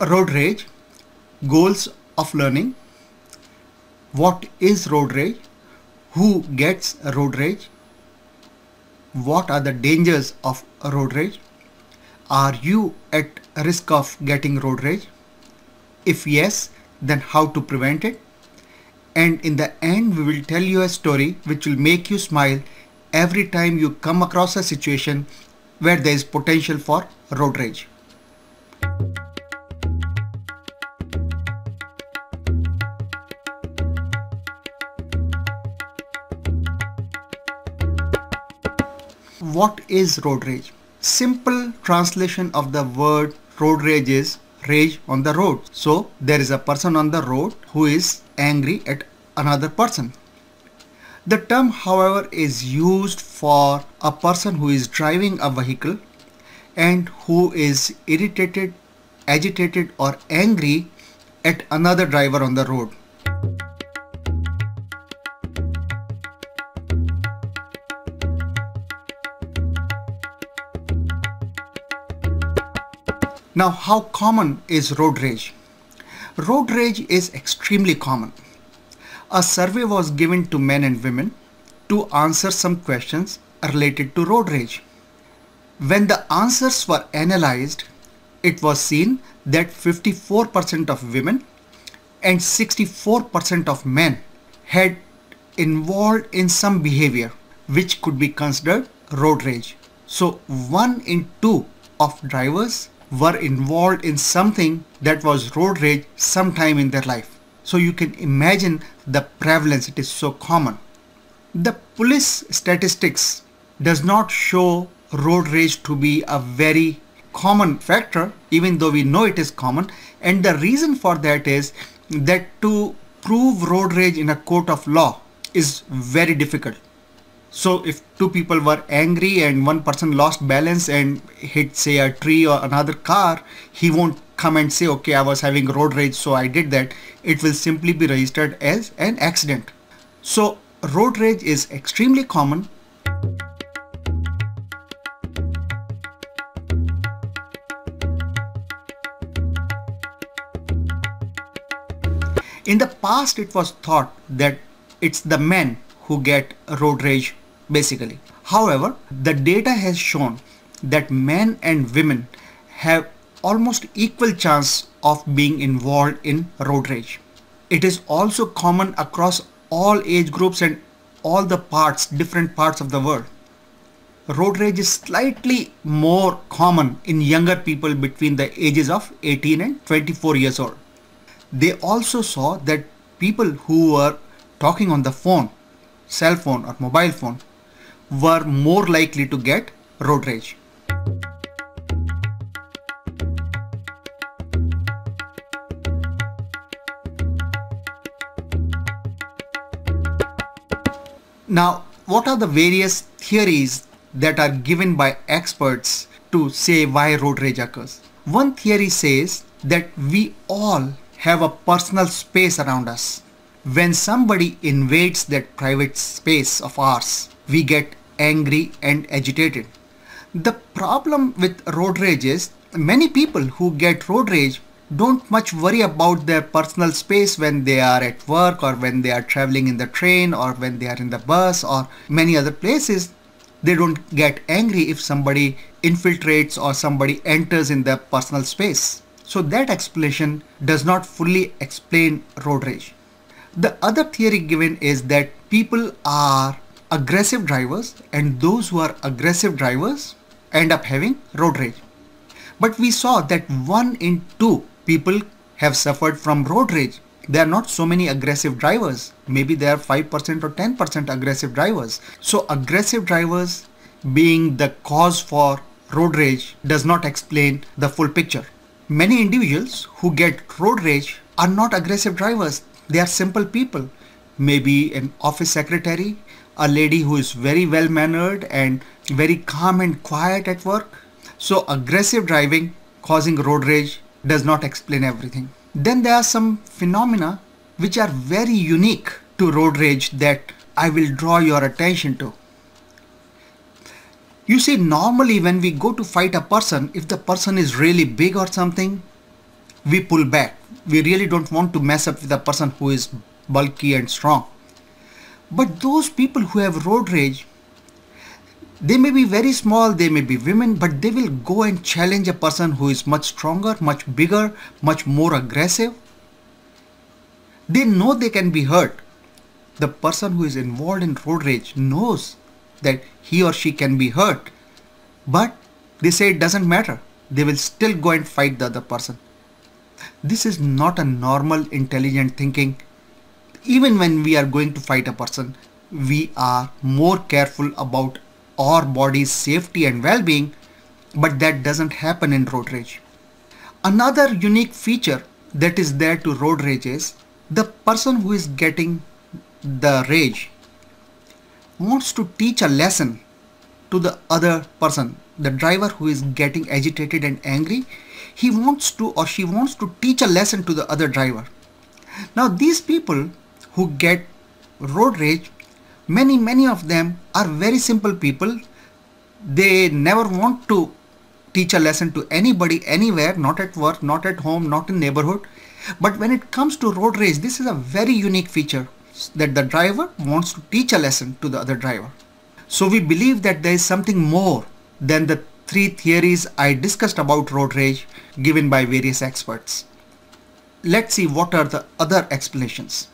Road rage, goals of learning, what is road rage, who gets road rage, what are the dangers of road rage, are you at risk of getting road rage? If yes, then how to prevent it? And in the end, we will tell you a story which will make you smile every time you come across a situation where there is potential for road rage. What is road rage? Simple translation of the word road rage is rage on the road. So there is a person on the road who is angry at another person. The term, however, is used for a person who is driving a vehicle and who is irritated, agitated or angry at another driver on the road. Now, how common is road rage? Road rage is extremely common. A survey was given to men and women to answer some questions related to road rage. When the answers were analyzed, it was seen that 54% of women and 64% of men had involved in some behavior which could be considered road rage. So 1 in 2 of drivers were involved in something that was road rage sometime in their life. So you can imagine the prevalence, it is so common. The police statistics does not show road rage to be a very common factor, even though we know it is common. And the reason for that is that to prove road rage in a court of law is very difficult. So if two people were angry and one person lost balance and hit, say, a tree or another car, he won't come and say, okay, I was having road rage, so I did that. It will simply be registered as an accident. So road rage is extremely common. In the past, it was thought that it's the men who get road rage basically. However, the data has shown that men and women have almost equal chance of being involved in road rage. It is also common across all age groups and all the different parts of the world. Road rage is slightly more common in younger people between the ages of 18 and 24 years old. They also saw that people who were talking on the phone, cell phone or mobile phone, were more likely to get road rage. Now, what are the various theories that are given by experts to say why road rage occurs? One theory says that we all have a personal space around us. When somebody invades that private space of ours, we get angry and agitated. The problem with road rage is many people who get road rage don't much worry about their personal space when they are at work or when they are traveling in the train or when they are in the bus or many other places. They don't get angry if somebody infiltrates or somebody enters in their personal space. So that explanation does not fully explain road rage. The other theory given is that people are aggressive drivers and those who are aggressive drivers end up having road rage. But we saw that 1 in 2 people have suffered from road rage. There are not so many aggressive drivers. Maybe there are 5% or 10% aggressive drivers. So aggressive drivers being the cause for road rage does not explain the full picture. Many individuals who get road rage are not aggressive drivers. They are simple people. Maybe an office secretary, a lady who is very well mannered and very calm and quiet at work. So aggressive driving causing road rage does not explain everything. Then there are some phenomena which are very unique to road rage that I will draw your attention to. You see, normally when we go to fight a person, if the person is really big or something, we pull back. We really don't want to mess up with a person who is bulky and strong. But those people who have road rage, they may be very small, they may be women, but they will go and challenge a person who is much stronger, much bigger, much more aggressive. They know they can be hurt. The person who is involved in road rage knows that he or she can be hurt, but they say it doesn't matter. They will still go and fight the other person. This is not a normal, intelligent thinking. Even when we are going to fight a person, we are more careful about our body's safety and well-being, but that doesn't happen in road rage. Another unique feature that is there to road rage is the person who is getting the rage wants to teach a lesson to the other person. The driver who is getting agitated and angry, he wants to or she wants to teach a lesson to the other driver. Now these people who get road rage, many of them are very simple people. They never want to teach a lesson to anybody anywhere, not at work, not at home, not in neighborhood. But when it comes to road rage, this is a very unique feature, that the driver wants to teach a lesson to the other driver. So we believe that there is something more than the three theories I discussed about road rage given by various experts. Let's see what are the other explanations.